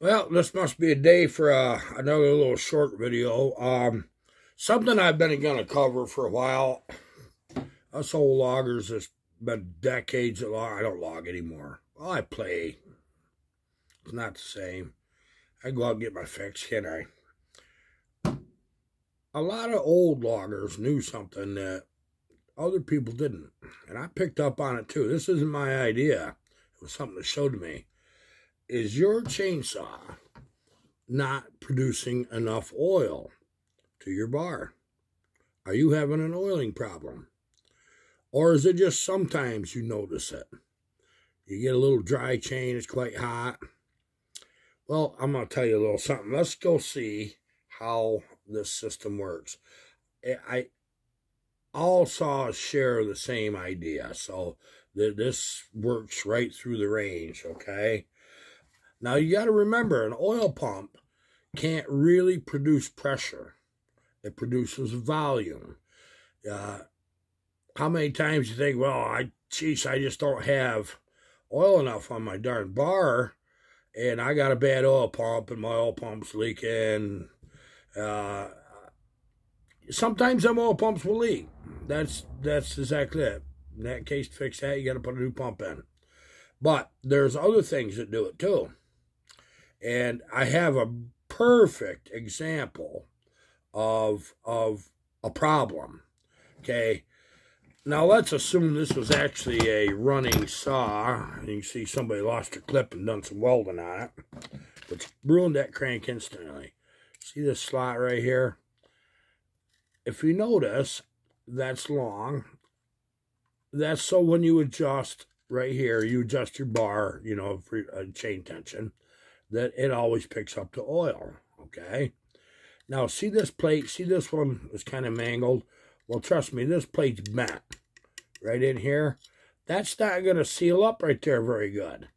Well, this must be a day for another little short video. Something I've been going to cover for a while. Us old loggers, it's been decades of log. I don't log anymore. Well, I play. It's not the same. I go out and get my fix, can't I? A lot of old loggers knew something that other people didn't. And I picked up on it too. This isn't my idea. It was something that showed me. Is your chainsaw not producing enough oil to your bar? Are you having an oiling problem? Or is it just sometimes you notice it? You get a little dry chain, it's quite hot. Well, I'm going to tell you a little something. Let's go see how this system works. All saws share the same idea, so this works right through the range, okay? Now, you got to remember, an oil pump can't really produce pressure. It produces volume. How many times you think, well, I just don't have oil enough on my darn bar, and I got a bad oil pump, and my oil pump's leaking. Sometimes them oil pumps will leak. That's exactly it. In that case, to fix that, you got to put a new pump in. But there's other things that do it too. And I have a perfect example of a problem. Okay. Now let's assume this was actually a running saw. And you can see somebody lost their clip and done some welding on it, which ruined that crank instantly. See this slot right here? If you notice, that's long. That's so when you adjust right here, you adjust your bar, for chain tension, that it always picks up the oil, okay? Now, see this plate? See this one is kind of mangled? Well, trust me, this plate's bent right in here. That's not going to seal up right there very good.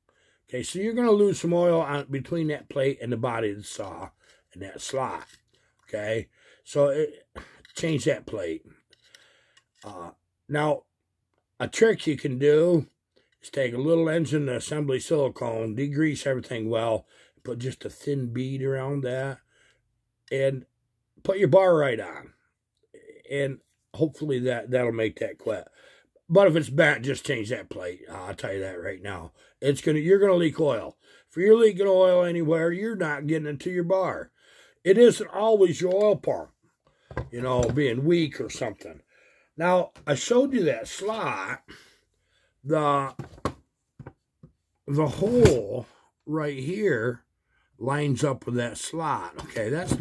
Okay, so you're going to lose some oil between that plate and the body of the saw and that slot, okay? So change that plate. Now, a trick you can do is take a little engine assembly silicone, degrease everything well, put just a thin bead around that, and put your bar right on. And hopefully that'll make that quit. But if it's bent, just change that plate. I'll tell you that right now. You're gonna leak oil. If you're leaking oil anywhere, you're not getting it to your bar. It isn't always your oil pump, being weak or something. Now, I showed you that slot. The hole right here lines up with that slot. Okay, this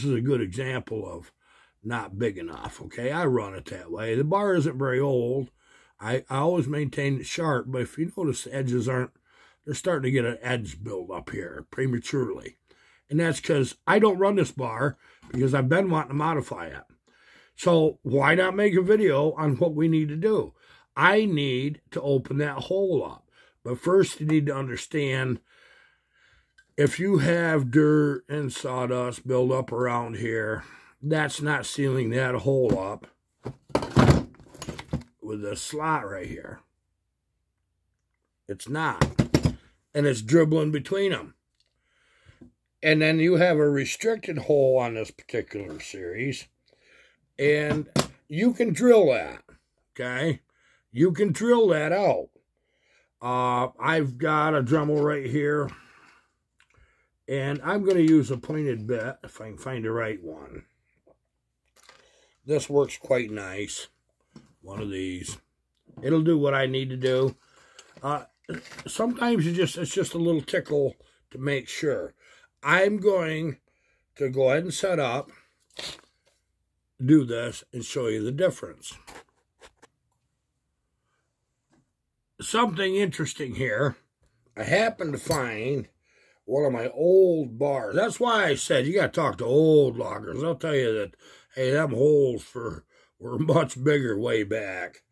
is a good example of not big enough. Okay, I run it that way. The bar isn't very old. I always maintain it sharp, but if you notice the edges they're starting to get an edge build up here prematurely. And that's because I don't run this bar because I've been wanting to modify it. So why not make a video on what we need to do? I need to open that hole up. But first you need to understand, if you have dirt and sawdust build up around here, that's not sealing that hole up with this slot right here. It's not. And it's dribbling between them. And then you have a restricted hole on this particular series. And you can drill that, okay? You can drill that out. I've got a Dremel right here. And I'm going to use a pointed bit if I can find the right one. This works quite nice. One of these. It'll do what I need to do. Sometimes it's just a little tickle to make sure. I'm going to go ahead and set up, do this, and show you the difference. Something interesting here. I happened to find one of my old bars. That's why I said you got to talk to old loggers. I'll tell you that, hey, them holes were much bigger way back.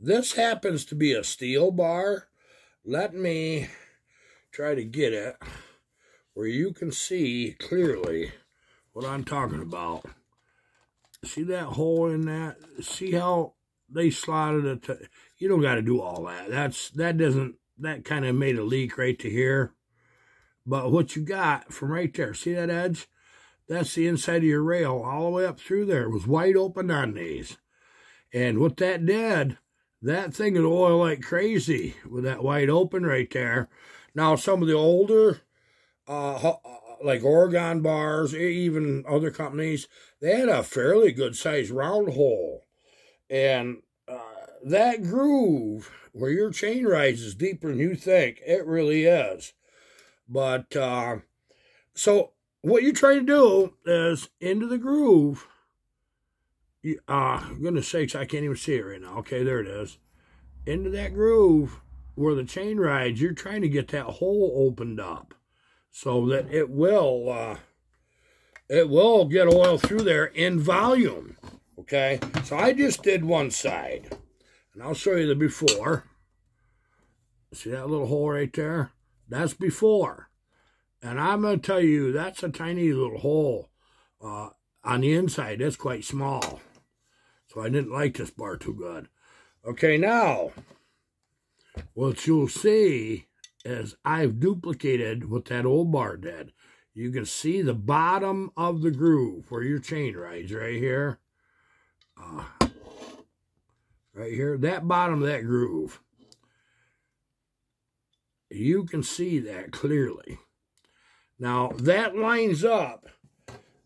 This happens to be a steel bar. Let me try to get it where you can see clearly what I'm talking about. See that hole in that? See how they slotted it? You don't got to do all that. That kind of made a leak right to here. But what you got from right there, see that edge? That's the inside of your rail all the way up through there. It was wide open on these. And what that did, that thing would oil like crazy with that wide open right there. Now, some of the older, like Oregon bars, even other companies, they had a fairly good sized round hole. And that groove where your chain rises deeper than you think, it really is. But, so what you're trying to do is into the groove. Goodness sakes, I can't even see it right now. Okay, there it is. Into that groove where the chain rides, you're trying to get that hole opened up so that it will get oil through there in volume. Okay, so I just did one side, and I'll show you the before. See that little hole right there? That's before. And I'm going to tell you, that's a tiny little hole on the inside. It's quite small. So I didn't like this bar too good. Okay, now, what you'll see is I've duplicated what that old bar did. You can see the bottom of the groove where your chain rides right here. Right here, that bottom of that groove. You can see that clearly. Now, that lines up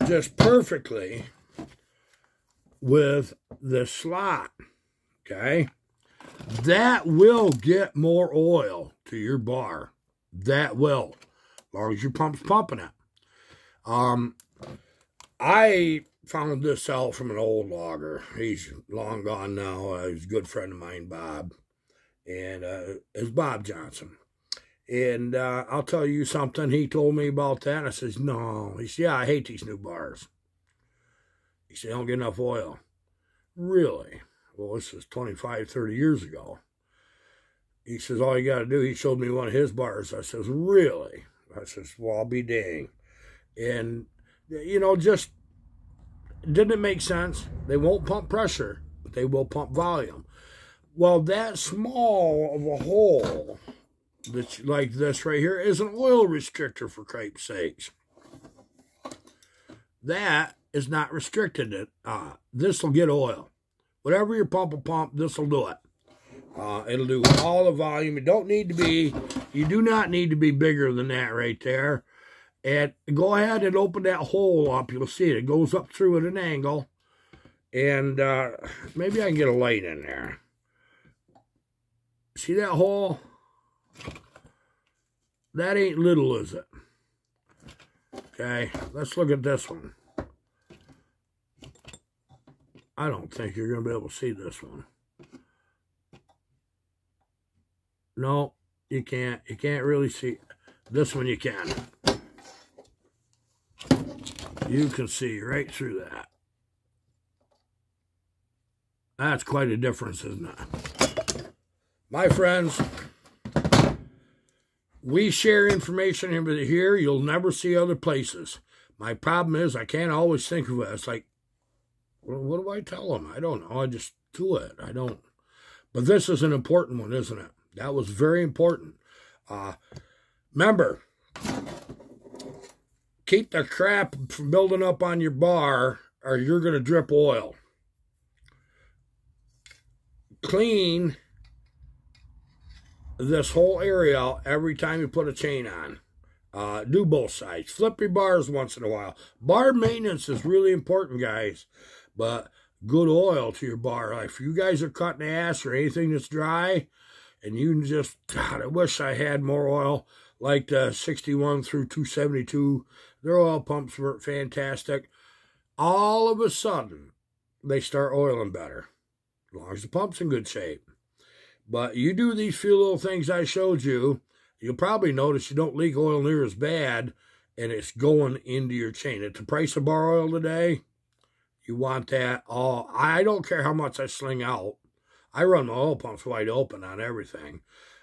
just perfectly with the slot, okay? That will get more oil to your bar. That will, as long as your pump's pumping it. I found this out from an old logger. He's long gone now. He's a good friend of mine, Bob. And it's Bob Johnson. And I'll tell you something. He told me about that. And I says, no. He said, yeah, I hate these new bars. He said, I don't get enough oil. Really? Well, this is 25, 30 years ago. He says, all you got to do, he showed me one of his bars. I says, really? I says, well, I'll be dang. And, you know, just, didn't it make sense? They won't pump pressure, but they will pump volume. Well, that small of a hole, that's like this right here, is an oil restrictor, for cripe's sakes. That is not restricted. This will get oil. Whatever your pump will pump, this will do it. It'll do all the volume. You do not need to be bigger than that right there. And go ahead and open that hole up. You'll see it. It goes up through at an angle. And maybe I can get a light in there. See that hole? That ain't little, is it? Okay, let's look at this one. I don't think you're going to be able to see this one. No, you can't. You can't really see. This one you can. You can see right through that. That's quite a difference, isn't it? My friends, we share information over here you'll never see other places. My problem is I can't always think of it. It's like, well, what do I tell them? I don't know. I just do it. I don't. But this is an important one, isn't it? That was very important. Remember, keep the crap from building up on your bar or you're going to drip oil. Clean this whole area out every time you put a chain on. Do both sides. Flip your bars once in a while. Bar maintenance is really important, guys. But good oil to your bar. Like if you guys are cutting ass or anything that's dry, and you just, God, I wish I had more oil like the 61 through 272. Their oil pumps were fantastic. All of a sudden, they start oiling better. As long as the pump's in good shape. But you do these few little things I showed you, you'll probably notice you don't leak oil near as bad, and it's going into your chain. At the price of bar oil today, you want that all. I don't care how much I sling out. I run my oil pumps wide open on everything.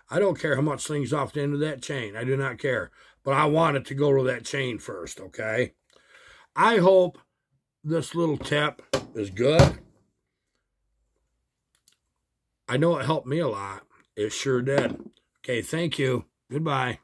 I don't care how much slings off the end of that chain. I do not care. But I want it to go to that chain first, okay? I hope this little tip is good. I know it helped me a lot. It sure did. Okay, thank you. Goodbye.